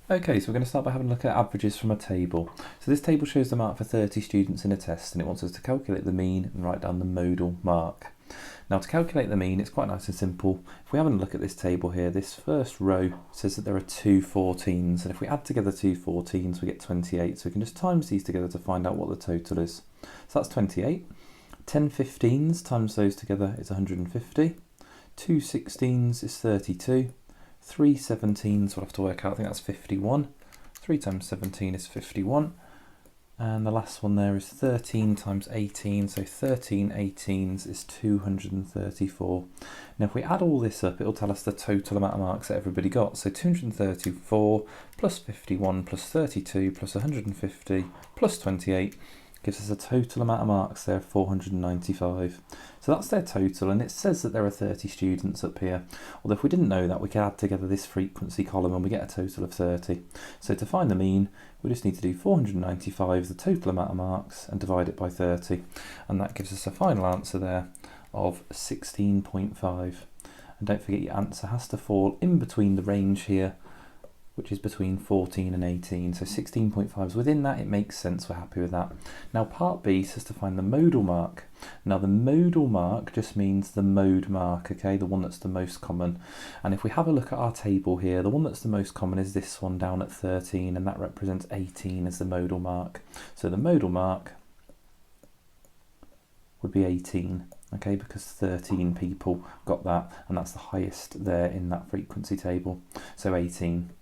Okay, so we're going to start by having a look at averages from a table. So this table shows the mark for 30 students in a test, and it wants us to calculate the mean and write down the modal mark. Now, to calculate the mean, it's quite nice and simple. If we have a look at this table here, this first row says that there are two 14s, and if we add together two 14s, we get 28. So we can just times these together to find out what the total is. So that's 28. 10 15s times those together is 150. 2 16s is 32. 3 17s, we'll have to work out, I think that's 51. 3 times 17 is 51. And the last one there is 13 times 18, so 13 18s is 234. Now if we add all this up, it'll tell us the total amount of marks that everybody got. So 234 plus 51 plus 32 plus 150 plus 28 gives us a total amount of marks there of 495. So that's their total, and it says that there are 30 students up here. Although if we didn't know that, we could add together this frequency column and we get a total of 30. So to find the mean, we just need to do 495, the total amount of marks, and divide it by 30. And that gives us a final answer there of 16.5. And don't forget, your answer has to fall in between the range here, which is between 14 and 18. So 16.5 is within that, it makes sense, we're happy with that. Now part B says to find the modal mark. Now the modal mark just means the mode mark, okay, the one that's the most common. And if we have a look at our table here, the one that's the most common is this one down at 13, and that represents 18 as the modal mark. So the modal mark would be 18. Okay, because 13 people got that, and that's the highest there in that frequency table. So 18.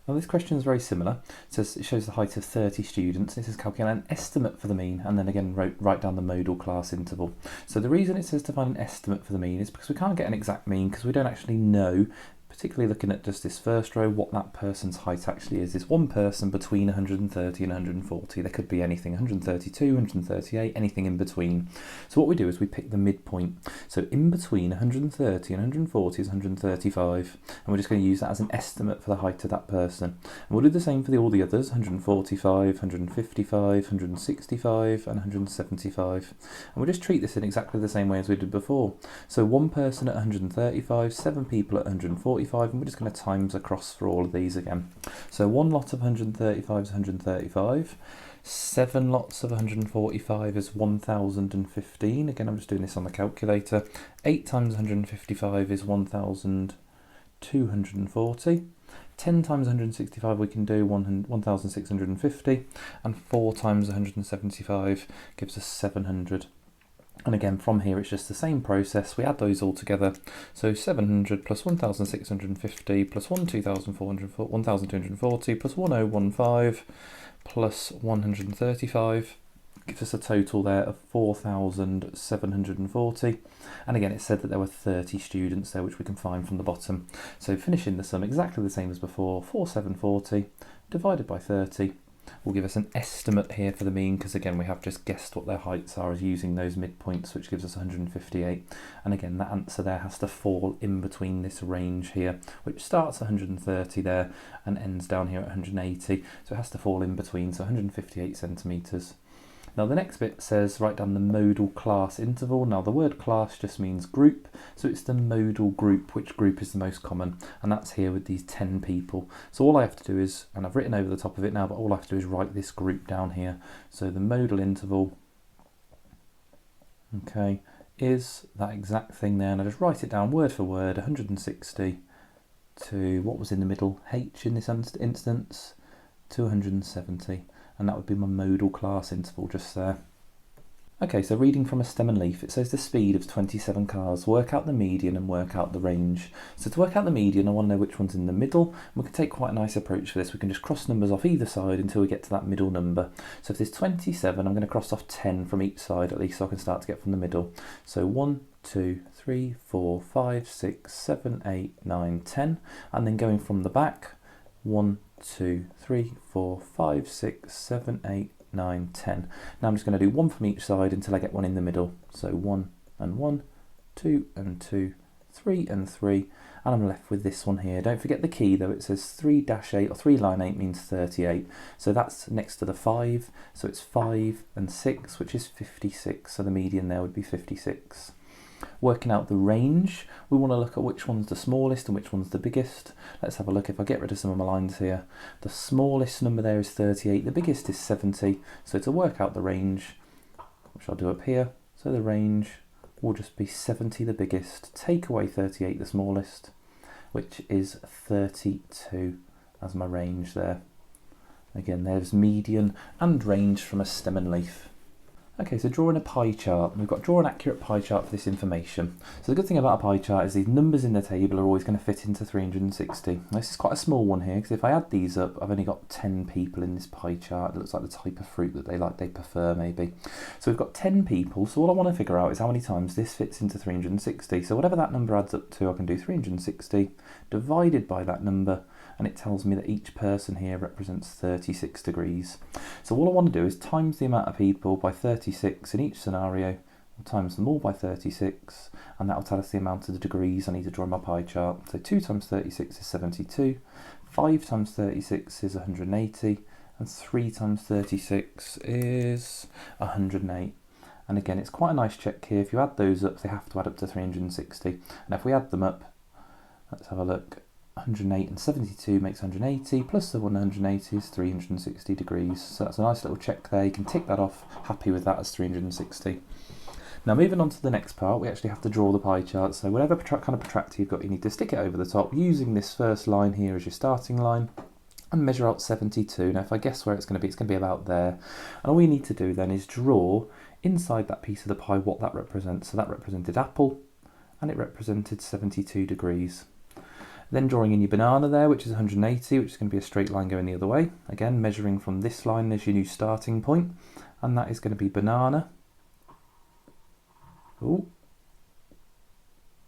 Now this question is very similar. It shows the height of 30 students. This is calculating an estimate for the mean, and then again write down the modal class interval. So the reason it says to find an estimate for the mean is because we can't get an exact mean because we don't actually know, particularly looking at just this first row, what that person's height actually is. It's one person between 130 and 140. There could be anything, 132, 138, anything in between. So what we do is we pick the midpoint. So in between 130 and 140 is 135, and we're just going to use that as an estimate for the height of that person. And we'll do the same for all the others, 145, 155, 165, and 175. And we'll just treat this in exactly the same way as we did before. So one person at 135, 7 people at 140, and we're just going to times across for all of these again. So one lot of 135 is 135, 7 lots of 145 is 1015, again I'm just doing this on the calculator, 8 times 155 is 1240, 10 times 165 we can do 1650, and 4 times 175 gives us 700. And again, from here, it's just the same process. We add those all together. So 700 plus 1,650 plus 1,240 plus 1015 plus 135 gives us a total there of 4,740. And again, it said that there were 30 students there, which we can find from the bottom. So finishing the sum exactly the same as before, 4,740 divided by 30 will give us an estimate here for the mean, because again we have just guessed what their heights are as using those midpoints, which gives us 158. And again, that answer there has to fall in between this range here, which starts at 130 there and ends down here at 180. So it has to fall in between, so 158 centimetres. Now the next bit says write down the modal class interval. Now the word class just means group, so it's the modal group, which group is the most common, and that's here with these 10 people. So all I have to do is, and I've written over the top of it now, but all I have to do is write this group down here. So the modal interval, okay, is that exact thing there, and I just write it down word for word, 160 to, what was in the middle, h in this instance, to 170. And that would be my modal class interval just there. Okay, so reading from a stem and leaf, it says the speed of 27 cars. Work out the median and work out the range. So to work out the median, I want to know which one's in the middle. And we can take quite a nice approach for this. We can just cross numbers off either side until we get to that middle number. So if there's 27, I'm going to cross off 10 from each side at least, so I can start to get from the middle. So 1, 2, 3, 4, 5, 6, 7, 8, 9, 10. And then going from the back, 1, 2, 3, 4, 5, 6, 7, 8, 9, 10. Now I'm just going to do one from each side until I get one in the middle. So 1 and 1, 2 and 2, 3 and 3, and I'm left with this one here. Don't forget the key though, it says 3-8, or 3 line 8 means 38. So that's next to the 5, so it's 5 and 6, which is 56. So the median there would be 56. Working out the range, we want to look at which one's the smallest and which one's the biggest. Let's have a look. If I get rid of some of my lines here, the smallest number there is 38, the biggest is 70. So to work out the range, which I'll do up here, so the range will just be 70 the biggest, take away 38 the smallest, which is 32 as my range there. Again, there's median and range from a stem and leaf. Okay, so drawing a pie chart. We've got draw an accurate pie chart for this information. So the good thing about a pie chart is these numbers in the table are always going to fit into 360. Now, this is quite a small one here, because if I add these up, I've only got 10 people in this pie chart. It looks like the type of fruit that they prefer maybe. So we've got 10 people, so all I want to figure out is how many times this fits into 360. So whatever that number adds up to, I can do 360 divided by that number, and it tells me that each person here represents 36 degrees. So all I want to do is times the amount of people by 36 in each scenario, we'll times them all by 36, and that'll tell us the amount of the degrees I need to draw in my pie chart. So 2 times 36 is 72, 5 times 36 is 180, and 3 times 36 is 108. And again, it's quite a nice check here. If you add those up, they have to add up to 360. And if we add them up, let's have a look. 108 and 72 makes 180, plus the 180 is 360 degrees. So that's a nice little check there. You can tick that off, happy with that as 360. Now moving on to the next part, we actually have to draw the pie chart. So whatever kind of protractor you've got, you need to stick it over the top using this first line here as your starting line and measure out 72. Now if I guess where it's going to be about there. And all we need to do then is draw inside that piece of the pie what that represents. So that represented apple and it represented 72 degrees. Then drawing in your banana there, which is 180, which is going to be a straight line going the other way. Again, measuring from this line as your new starting point, and that is going to be banana. Ooh.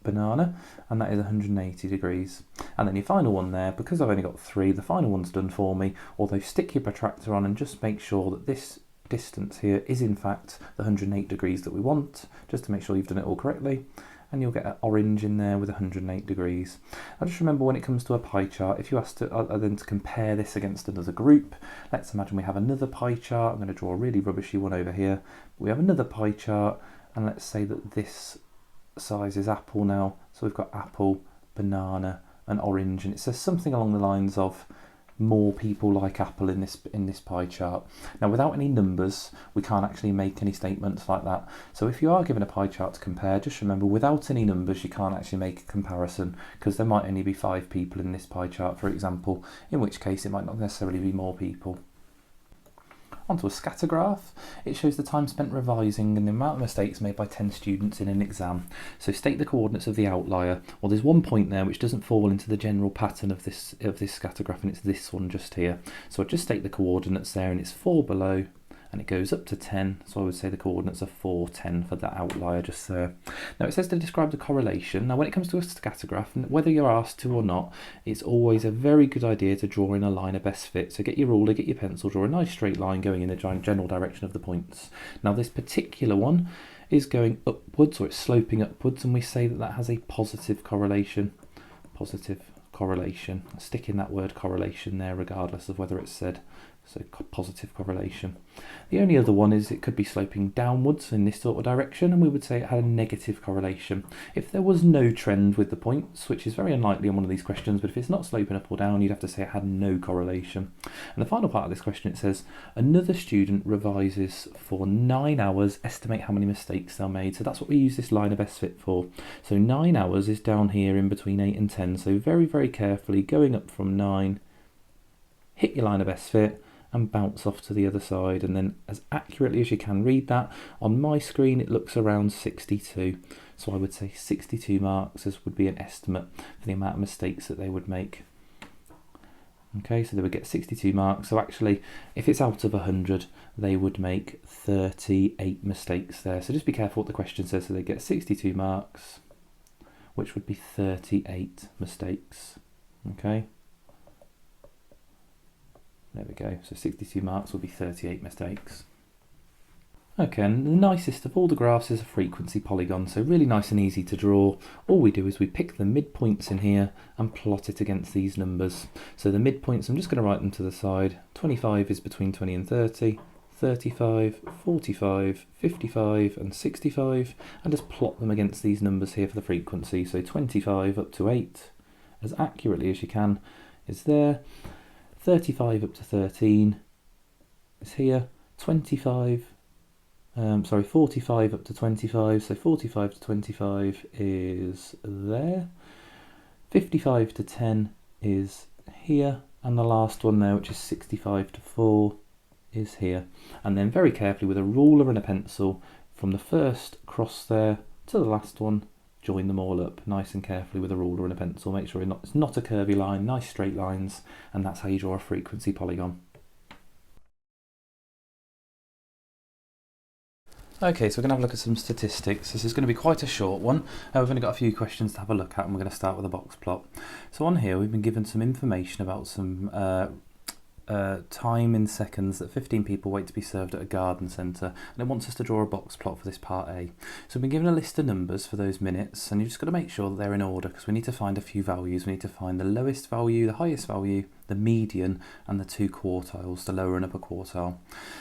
Banana, and that is 180 degrees. And then your final one there, because I've only got 3, the final one's done for me, although stick your protractor on and just make sure that this distance here is in fact the 108 degrees that we want, just to make sure you've done it all correctly. And you'll get an orange in there with 108 degrees. Now just remember, when it comes to a pie chart, if you ask then to compare this against another group, let's imagine we have another pie chart. I'm going to draw a really rubbishy one over here. We have another pie chart, and let's say that this size is apple now. So we've got apple, banana, and orange, and it says something along the lines of more people like apple in this pie chart. Now without any numbers we can't actually make any statements like that, so if you are given a pie chart to compare, just remember without any numbers you can't actually make a comparison, because there might only be 5 people in this pie chart, for example, in which case it might not necessarily be more people. Onto a scatter graph. It shows the time spent revising and the amount of mistakes made by 10 students in an exam. So state the coordinates of the outlier. Well, there's one point there which doesn't fall into the general pattern of this scatter graph, and it's this one just here. So I'll just state the coordinates there, and it's 4 below, and it goes up to 10, so I would say the coordinates are 4, 10 for that outlier just there. Now it says to describe the correlation. Now when it comes to a scatter graph, whether you're asked to or not, it's always a very good idea to draw in a line of best fit. So get your ruler, get your pencil, draw a nice straight line going in the general direction of the points. Now this particular one is going upwards, or it's sloping upwards, and we say that that has a positive correlation. Positive correlation. Stick in that word correlation there regardless of whether it's said. So positive correlation. The only other one is it could be sloping downwards in this sort of direction, and we would say it had a negative correlation. If there was no trend with the points, which is very unlikely on one of these questions, but if it's not sloping up or down, you'd have to say it had no correlation. And the final part of this question, it says, another student revises for 9 hours, estimate how many mistakes they'll made. So that's what we use this line of best fit for. So 9 hours is down here in between 8 and 10. So very, very carefully going up from 9, hit your line of best fit, and bounce off to the other side, and then as accurately as you can read that. On my screen it looks around 62, so I would say 62 marks as would be an estimate for the amount of mistakes that they would make. Okay, so they would get 62 marks, so actually if it's out of 100 they would make 38 mistakes there. So just be careful what the question says. So they get 62 marks, which would be 38 mistakes. Okay, there we go, so 62 marks will be 38 mistakes. Okay, and the nicest of all the graphs is a frequency polygon, so really nice and easy to draw. All we do is we pick the midpoints in here and plot it against these numbers. So the midpoints, I'm just going to write them to the side. 25 is between 20 and 30, 35, 45, 55 and 65, and just plot them against these numbers here for the frequency. So 25 up to 8, as accurately as you can, is there. 35 up to 13 is here. 45 up to 25, so 45 to 25 is there. 55 to 10 is here, and the last one there, which is 65 to 4, is here. And then very carefully with a ruler and a pencil, from the first cross there to the last one, join them all up nice and carefully with a ruler and a pencil. Make sure it's not a curvy line, nice straight lines, and that's how you draw a frequency polygon. Okay, so we're going to have a look at some statistics. This is going to be quite a short one. We've only got a few questions to have a look at, and we're going to start with a box plot. So on here we've been given some information about some time in seconds that 15 people wait to be served at a garden centre, and it wants us to draw a box plot for this part A. So we've been given a list of numbers for those minutes, and you've just got to make sure that they're in order, because we need to find a few values. We need to find the lowest value, the highest value, the median, and the two quartiles, the lower and upper quartile.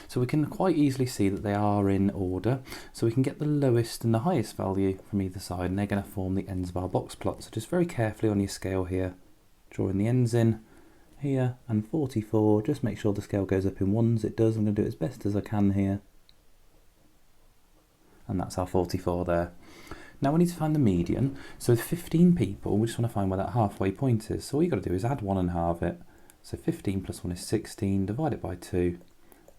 So we can quite easily see that they are in order, so we can get the lowest and the highest value from either side, and they're going to form the ends of our box plot. So just very carefully on your scale here, drawing the ends in here, and 44, just make sure the scale goes up in ones. It does. I'm going to do it as best as I can here, and that's our 44 there. Now we need to find the median. So with 15 people, we just want to find where that halfway point is. So all you've got to do is add 1 and halve it. So 15 plus 1 is 16, divide it by 2,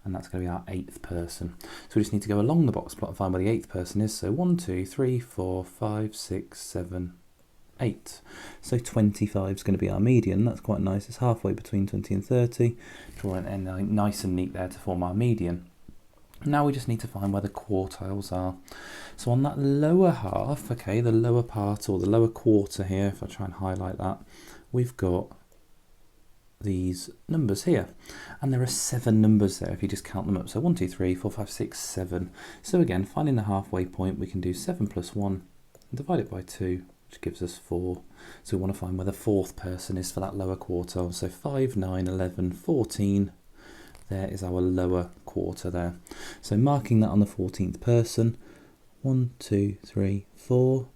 and that's going to be our 8th person. So we just need to go along the box plot and find where the 8th person is. So 1, 2, 3, 4, 5, 6, 7, 8. So 25 is going to be our median. That's quite nice. It's halfway between 20 and 30. Draw an end nice and neat there to form our median. Now we just need to find where the quartiles are. So on that lower half, okay, the lower part or the lower quarter here, if I try and highlight that, we've got these numbers here, and there are 7 numbers there if you just count them up. So 1, 2, 3, 4, 5, 6, 7. So again, finding the halfway point, we can do 7 plus 1 and divide it by 2, which gives us 4. So we want to find where the 4th person is for that lower quartile. So 5, 9, 11, 14. There is our lower quarter there. So marking that on the 14th person, 1, 2, 3, 4.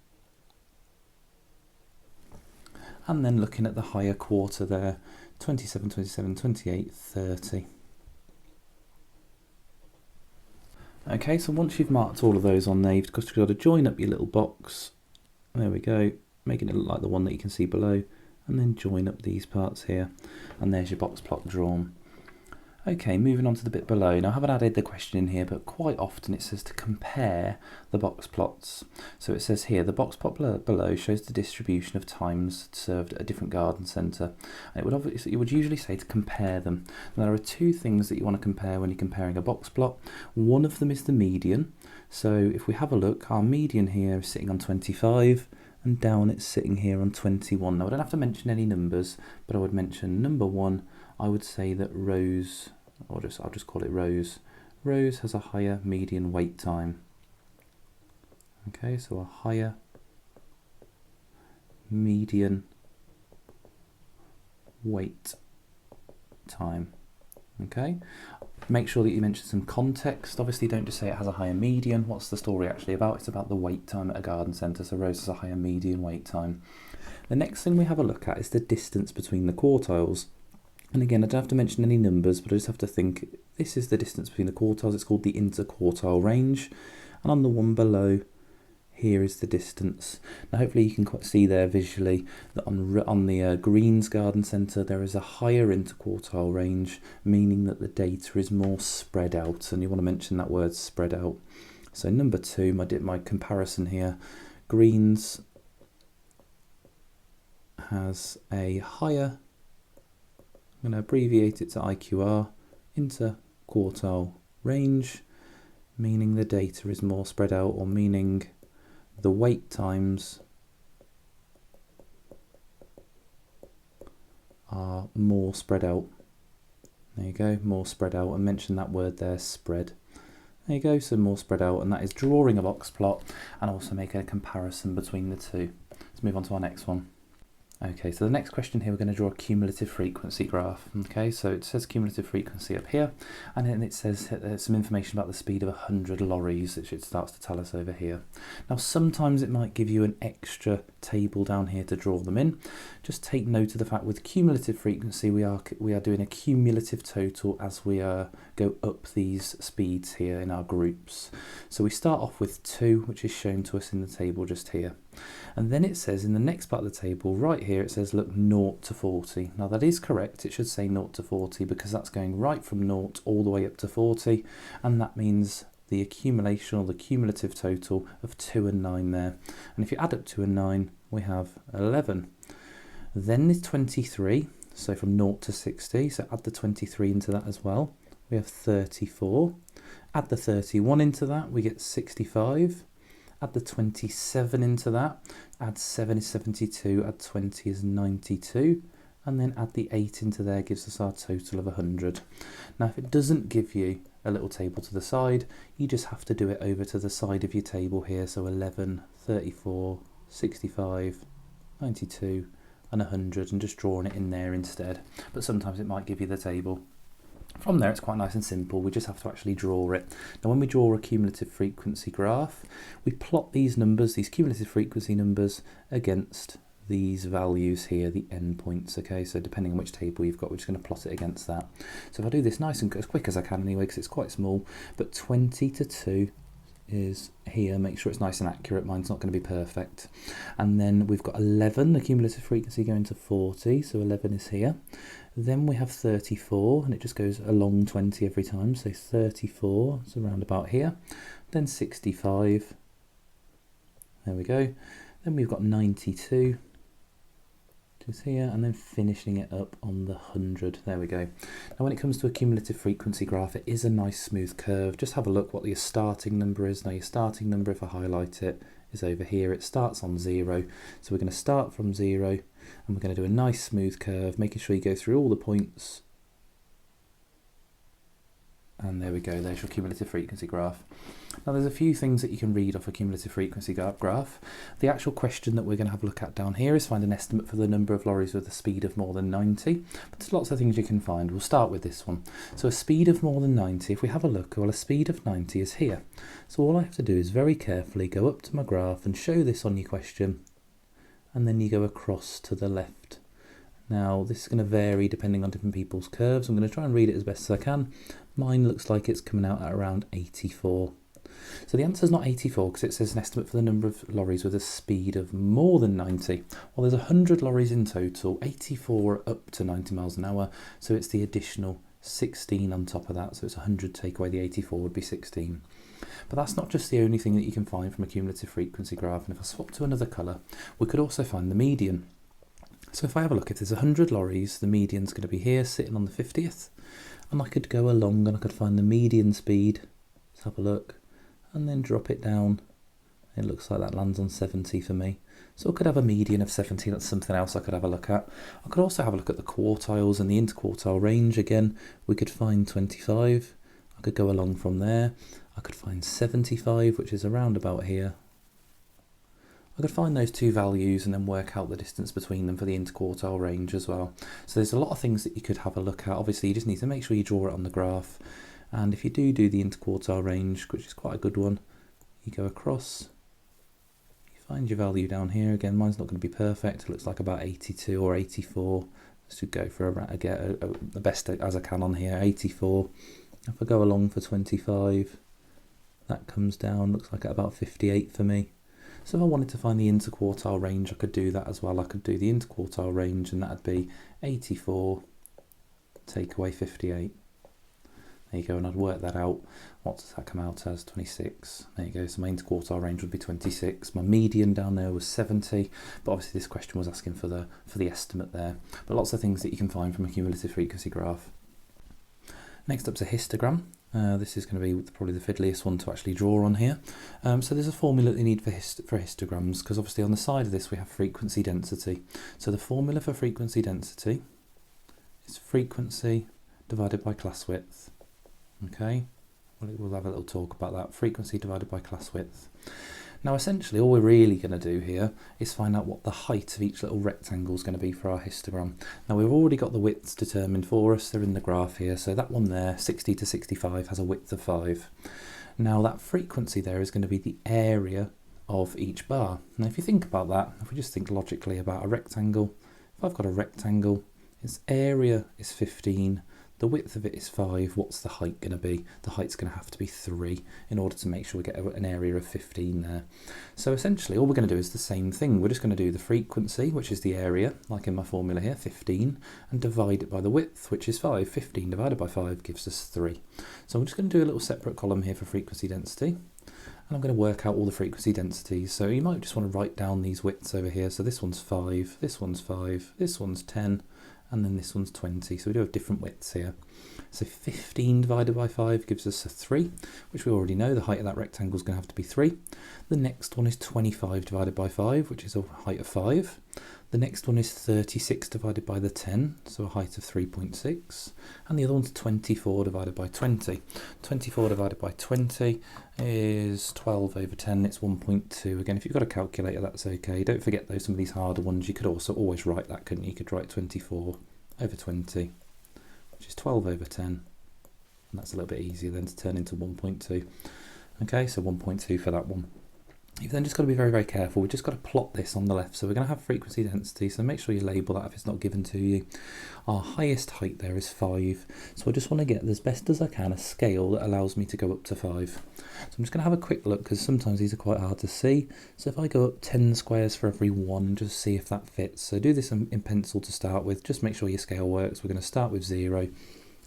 And then looking at the higher quarter there, 27, 27, 28, 30. Okay, so once you've marked all of those on there, you've got to join up your little box. There we go, making it look like the one that you can see below, and then join up these parts here, and there's your box plot drawn. Okay, moving on to the bit below. Now I haven't added the question in here, but quite often it says to compare the box plots. So it says here, the box plot below shows the distribution of times served at a different garden centre. And it would usually say to compare them. Now, there are 2 things that you want to compare when you're comparing a box plot. One of them is the median. So if we have a look, our median here is sitting on 25, and down it's sitting here on 21. Now I don't have to mention any numbers, but I would mention number 1. I would say that Rose, or I'll just call it Rose. Rose has a higher median wait time. Okay, so a higher median wait time. Okay, make sure that you mention some context. Obviously don't just say it has a higher median. What's the story actually about? It's about the wait time at a garden centre. So Rose has a higher median wait time. The next thing we have a look at is the distance between the quartiles. And again, I don't have to mention any numbers, but I just have to think, this is the distance between the quartiles. It's called the interquartile range. And on the one below, here is the distance. Now hopefully you can see there visually that on the Greens Garden Centre there is a higher interquartile range, meaning that the data is more spread out, and you want to mention that word spread out. So number 2, my comparison here, Greens has a higher, I'm going to abbreviate it to IQR, interquartile range, meaning the data is more spread out, or meaning the wait times are more spread out. There you go, more spread out, and mention that word there, spread. There you go, so more spread out, and that is drawing a box plot and also making a comparison between the 2. Let's move on to our next one. Okay, so the next question here, we're going to draw a cumulative frequency graph. Okay, so it says cumulative frequency up here, and then it says some information about the speed of 100 lorries, which it starts to tell us over here. Now, sometimes it might give you an extra table down here to draw them in. Just take note of the fact with cumulative frequency, we are doing a cumulative total as we go up these speeds here in our groups. So we start off with 2, which is shown to us in the table just here. And then it says in the next part of the table, right here, it says, look, 0 to 40. Now that is correct. It should say 0 to 40 because that's going right from 0 all the way up to 40. And that means the accumulation or the cumulative total of 2 and 9 there. And if you add up 2 and 9, we have 11. Then there's 23. So from 0 to 60. So add the 23 into that as well. We have 34. Add the 31 into that. We get 65. Add the 27 into that, add 7 is 72, add 20 is 92, and then add the 8 into there gives us our total of 100. Now if it doesn't give you a little table to the side, you just have to do it over to the side of your table here, so 11, 34, 65, 92 and 100, and just drawing it in there instead. But sometimes it might give you the table. From there, it's quite nice and simple. We just have to actually draw it. Now, when we draw a cumulative frequency graph, we plot these numbers, these cumulative frequency numbers, against these values here, the endpoints. Okay, so depending on which table you've got, we're just going to plot it against that. So if I do this nice and as quick as I can anyway, because it's quite small, but 20 to 2 is here. Make sure it's nice and accurate. Mine's not going to be perfect. And then we've got 11, the cumulative frequency going to 40, so 11 is here. Then we have 34, and it just goes along 20 every time, so 34 is around about here. Then 65, there we go. Then we've got 92, just here, and then finishing it up on the 100. There we go. Now when it comes to a cumulative frequency graph, it is a nice smooth curve. Just have a look what your starting number is. Now your starting number, if I highlight it, is over here. It starts on 0, so we're going to start from 0, and we're going to do a nice smooth curve, making sure you go through all the points. And there we go, there's your cumulative frequency graph. Now there's a few things that you can read off a cumulative frequency graph. The actual question that we're going to have a look at down here is find an estimate for the number of lorries with a speed of more than 90. But there's lots of things you can find. We'll start with this one. So a speed of more than 90, if we have a look, well, a speed of 90 is here. So all I have to do is very carefully go up to my graph and show this on your question, and then you go across to the left. Now this is going to vary depending on different people's curves. I'm going to try and read it as best as I can. Mine looks like it's coming out at around 84. So the answer is not 84 because it says an estimate for the number of lorries with a speed of more than 90. Well, there's 100 lorries in total, 84 are up to 90 miles an hour, so it's the additional 16 on top of that, so it's 100 take away the 84 would be 16. But that's not just the only thing that you can find from a cumulative frequency graph, and if I swap to another colour, we could also find the median. So if I have a look, if there's 100 lorries, the median's going to be here, sitting on the 50th, and I could go along and I could find the median speed. Let's have a look, and then drop it down. It looks like that lands on 70 for me. So I could have a median of 70, that's something else I could have a look at. I could also have a look at the quartiles and the interquartile range again. We could find 25, I could go along from there. I could find 75, which is around about here. I could find those two values and then work out the distance between them for the interquartile range as well. So there's a lot of things that you could have a look at. Obviously you just need to make sure you draw it on the graph, and if you do the interquartile range, which is quite a good one, you go across, you find your value down here. Again, mine's not going to be perfect, it looks like about 82 or 84. Let's go for the best as I can on here, 84. If I go along for 25, that comes down, looks like at about 58 for me. So if I wanted to find the interquartile range, I could do that as well. I could do the interquartile range, and that would be 84 take away 58. There you go, and I'd work that out. What does that come out as? 26. There you go, so my interquartile range would be 26. My median down there was 70, but obviously this question was asking for the estimate there. But lots of things that you can find from a cumulative frequency graph. Next up's a histogram. This is going to be probably the fiddliest one to actually draw on here. So there's a formula that you need for histograms, because obviously on the side of this we have frequency density. So the formula for frequency density is frequency divided by class width. Okay, we'll have a little talk about that. Frequency divided by class width. Now essentially all we're really going to do here is find out what the height of each little rectangle is going to be for our histogram. Now we've already got the widths determined for us, they're in the graph here, so that one there, 60 to 65, has a width of 5. Now that frequency there is going to be the area of each bar. Now if you think about that, if we just think logically about a rectangle, if I've got a rectangle, its area is 15, the width of it is 5, what's the height going to be? The height's going to have to be 3 in order to make sure we get an area of 15 there. So essentially all we're going to do is the same thing. We're just going to do the frequency, which is the area, like in my formula here, 15, and divide it by the width, which is 5. 15 divided by 5 gives us 3. So I'm just going to do a little separate column here for frequency density, and I'm going to work out all the frequency densities. So you might just want to write down these widths over here. So this one's 5, this one's 5, this one's 10, and then this one's 20, so we do have different widths here. So 15 divided by 5 gives us a 3, which we already know the height of that rectangle is going to have to be 3. The next one is 25 divided by 5, which is a height of 5. The next one is 36 divided by the 10, so a height of 3.6. And the other one's 24 divided by 20. 24 divided by 20 is 12 over 10, it's 1.2. Again, if you've got a calculator, that's okay. Don't forget though, some of these harder ones, you could also always write that, couldn't you? You could write 24 over 20, which is 12 over 10. And that's a little bit easier then to turn into 1.2. Okay, so 1.2 for that one. You've then just got to be very, very careful. We've just got to plot this on the left. So we're going to have frequency density. So make sure you label that if it's not given to you. Our highest height there is 5. So I just want to get, as best as I can, a scale that allows me to go up to 5. So I'm just going to have a quick look because sometimes these are quite hard to see. So if I go up 10 squares for every 1, just see if that fits. So do this in pencil to start with. Just make sure your scale works. We're going to start with 0.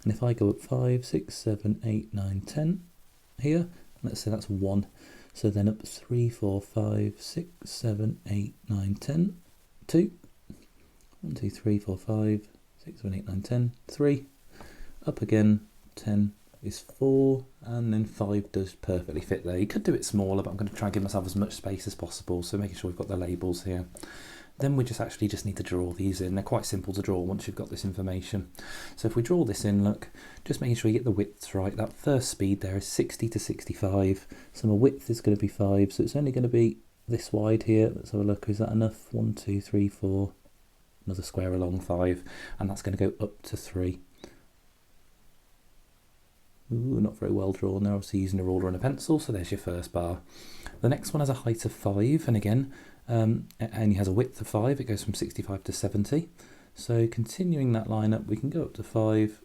And if I go up 5, 6, 7, 8, 9, 10 here, let's say that's 1. So then up 3, 4, 5, 6, 7, 8, 9, 10, 2, 1, 2, 3, 4, 5, 6, 7, 8, 9, 10, 3, up again, 10 is 4, and then 5 does perfectly fit there. You could do it smaller, but I'm going to try and give myself as much space as possible, so making sure we've got the labels here. Then we just need to draw these in. They're quite simple to draw once you've got this information. So if we draw this in, look, just making sure you get the widths right. That first speed there is 60 to 65. So my width is going to be 5, so it's only going to be this wide here. Let's have a look. Is that enough? 1, 2, 3, 4. Another square along 5, and that's going to go up to 3. Ooh, not very well drawn there. Obviously using a ruler and a pencil, so there's your first bar. The next one has a height of 5, and again, and he has a width of 5. It goes from 65 to 70. So continuing that line up, we can go up to 5.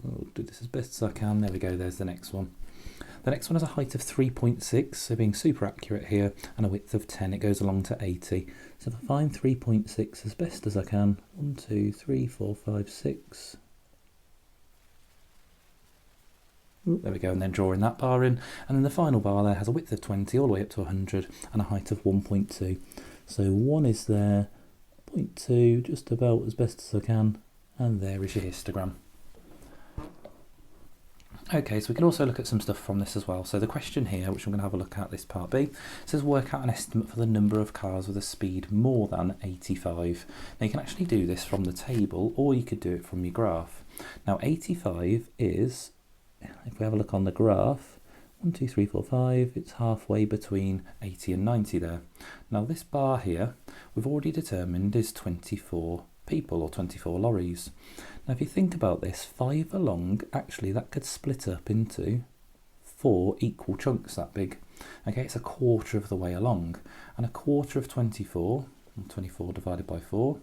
I'll do this as best as I can. There we go, there's the next one. The next one has a height of 3.6, so being super accurate here, and a width of 10. It goes along to 80. So if I find 3.6 as best as I can, 1, 2, 3, 4, 5, 6. There we go, and then drawing that bar in, and then the final bar there has a width of 20 all the way up to 100 and a height of 1.2. So 1 is there, 0.2 just about as best as I can, and there is your histogram. Okay, so we can also look at some stuff from this as well. So the question here, which I'm going to have a look at, this part B, says work out an estimate for the number of cars with a speed more than 85. Now you can actually do this from the table, or you could do it from your graph. Now 85 is, if we have a look on the graph, 1, 2, 3, 4, 5, it's halfway between 80 and 90 there. Now this bar here, we've already determined is 24 people, or 24 lorries. Now if you think about this, 5 along, actually that could split up into 4 equal chunks that big. Okay, it's a quarter of the way along, and a quarter of 24, 24 divided by 4,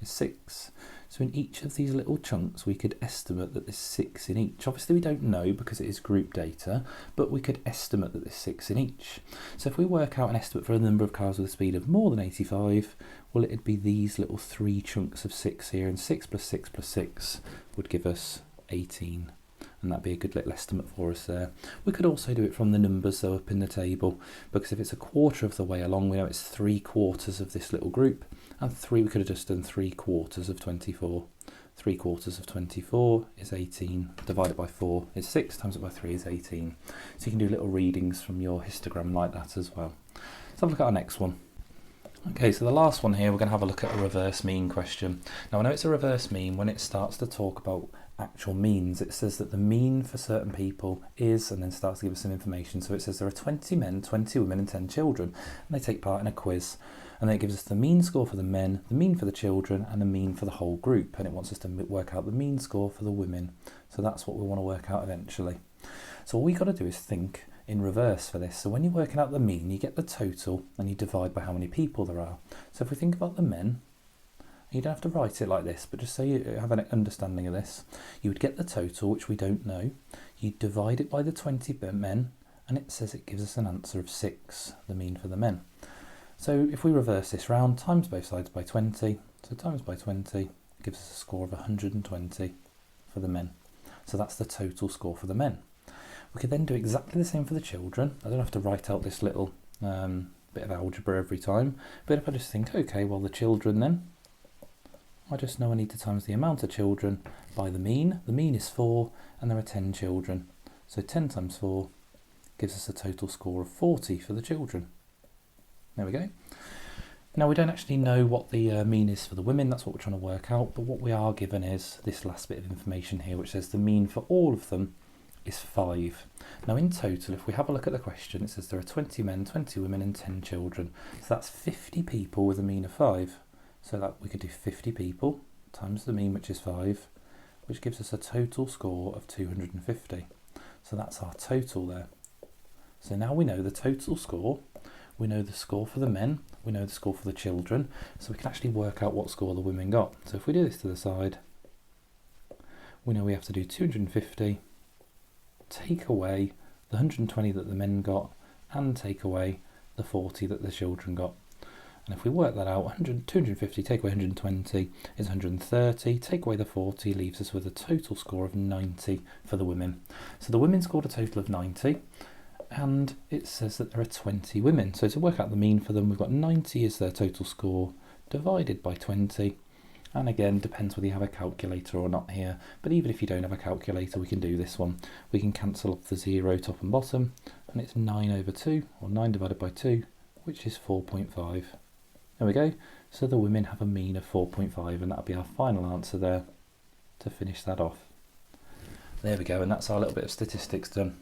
is 6. So in each of these little chunks we could estimate that there's 6 in each. Obviously we don't know because it is group data, but we could estimate that there's 6 in each. So if we work out an estimate for a number of cars with a speed of more than 85, well it'd be these little 3 chunks of 6 here, and 6 plus 6 plus 6 would give us 18. And that'd be a good little estimate for us there. We could also do it from the numbers though up in the table, because if it's a quarter of the way along, we know it's 3/4 of this little group, and we could have just done 3/4 of 24. 3/4 of 24 is 18, divided by 4 is 6, times it by 3 is 18. So you can do little readings from your histogram like that as well. Let's have a look at our next one. Okay, so the last one here, we're going to have a look at a reverse mean question. Now I know it's a reverse mean when it starts to talk about actual means. It says that the mean for certain people is, and then starts to give us some information. So it says there are 20 men, 20 women and 10 children, and they take part in a quiz. And then it gives us the mean score for the men, the mean for the children, and the mean for the whole group. And it wants us to work out the mean score for the women. So that's what we want to work out eventually. So all we got to do is think in reverse for this. So when you're working out the mean, you get the total and you divide by how many people there are. So if we think about the men, you don't have to write it like this, but just so you have an understanding of this, you would get the total, which we don't know. You divide it by the 20 men, and it says it gives us an answer of 6, the mean for the men. So if we reverse this round, times both sides by 20, so times by 20 gives us a score of 120 for the men. So that's the total score for the men. We could then do exactly the same for the children. I don't have to write out this little bit of algebra every time, but if I just think, okay, well the children then, I just know I need to times the amount of children by the mean. The mean is 4 and there are 10 children. So 10 times 4 gives us a total score of 40 for the children. There we go. Now we don't actually know what the mean is for the women, that's what we're trying to work out, but what we are given is this last bit of information here which says the mean for all of them is 5. Now in total, if we have a look at the question, it says there are 20 men, 20 women and 10 children. So that's 50 people with a mean of 5. So that we could do 50 people times the mean, which is 5, which gives us a total score of 250. So that's our total there. So now we know the total score, we know the score for the men, we know the score for the children, so we can actually work out what score the women got. So if we do this to the side, we know we have to do 250, take away the 120 that the men got, and take away the 40 that the children got. And if we work that out, 250 take away 120 is 130, take away the 40 leaves us with a total score of 90 for the women. So the women scored a total of 90, and it says that there are 20 women. So to work out the mean for them, we've got 90 is their total score, divided by 20. And again, depends whether you have a calculator or not here, but even if you don't have a calculator, we can do this one. We can cancel off the 0 top and bottom, and it's 9 over 2, or 9 divided by 2, which is 4.5. There we go. So the women have a mean of 4.5, and that'll be our final answer there to finish that off. There we go, and that's our little bit of statistics done.